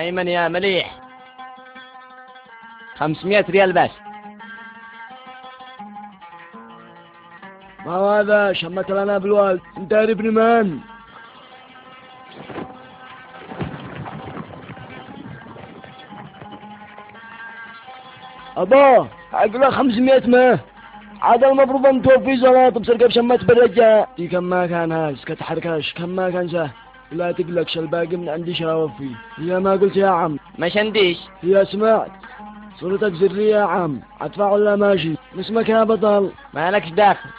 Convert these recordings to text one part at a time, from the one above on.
أيمن يا مليح، 500 ريال بس. ما هو هذا شمت لنا بالوالد، انت ابن من؟ ابا اقول 500 ما عاد المفروض ان توفي صلاة بسرقة بشمت بالرجاء دي كم ما كان هاز كتحركاش كم ما كان سهل. لا تقلقش الباقي من عندي شاوفي. هي ما قلت يا عم؟ ما شنديش. هي سمعت صورتك زرية يا عم، ادفع ولا ماشي؟ اسمك يا بطل. مالكش داخل.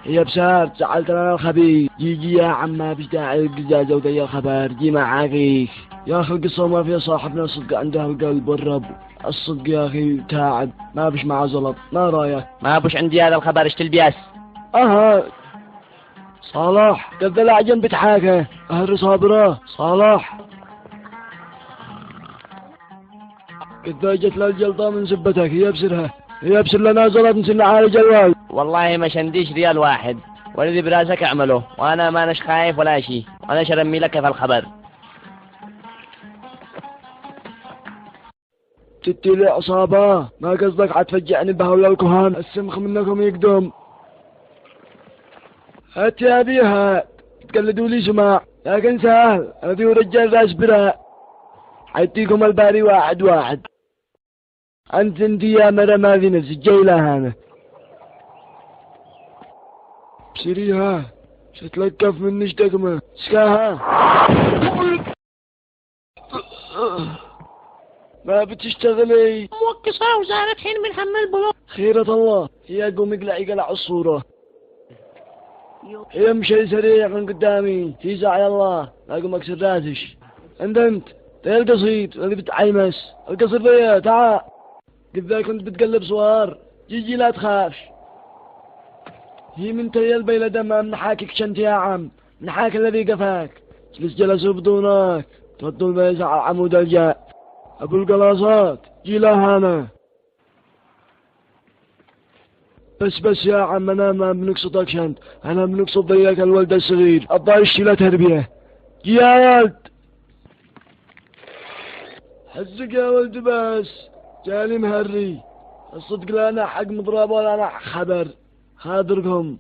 هي بسار زعلت لنا الخبيث. جي يا عم ما فيش داعي للقزازة وذي الخبر، جي معاكيش يا اخي. القصة ما فيها صاحبنا الصدق عنده القلب والرب. الصدق يا اخي تعب ما فيش معه زلط. ما رايك؟ ما بوش عندي هذا الخبر، اشتل بياس. اها صالح قد العجم بتحاكه اهل صابره صالح. قد جت للجلطة من زبتك. هي بسرها هي بسر لنا زلط نسل نعالج الوالد. والله ما شنديش ريال واحد، والذي براسك اعمله، وانا ما نش خايف ولا شيء، وانا شرمي لك في الخبر. تتلي عصابة ما قصدك عتفجعني بهول الكهان. السمخ منكم يقدم. هات يا بيها تقلدوا لي سماع لكن سهل. انا ذي رجال راس براء حيديكم الباري واحد واحد. انت يا مرة ما في نفس الجيلة هانا بسريها ستلقف من نشتكمة سكاها. ما بتشتغلي موقصة وزارة حين من هم البلوك. خيرة الله. هي قوم اقلعي قلع الصورة. هي مشي سريع من قدامي تيزع يا الله لا قوم اكسر راسش. انت تي القصيد اللي بتعيمس القصر ذي تعال. قد ذا كنت بتقلب صور. جيجي لا تخافش. هي من تي البيلة دم منحاكك شنت يا عم. منحاك الذي قفاك جلسوا بدونك تودوا البيز على عمود الجاء. ابو القلاصات جي لهانا. بس يا عم انا ما بنقصدك شنت، انا بنقصد ضيق الولد الصغير الضايش لا تربيه. جي يا ولد حزق يا ولد بس جالي مهري. الصدق لا انا حق مضرب ولا انا خبر خادركم.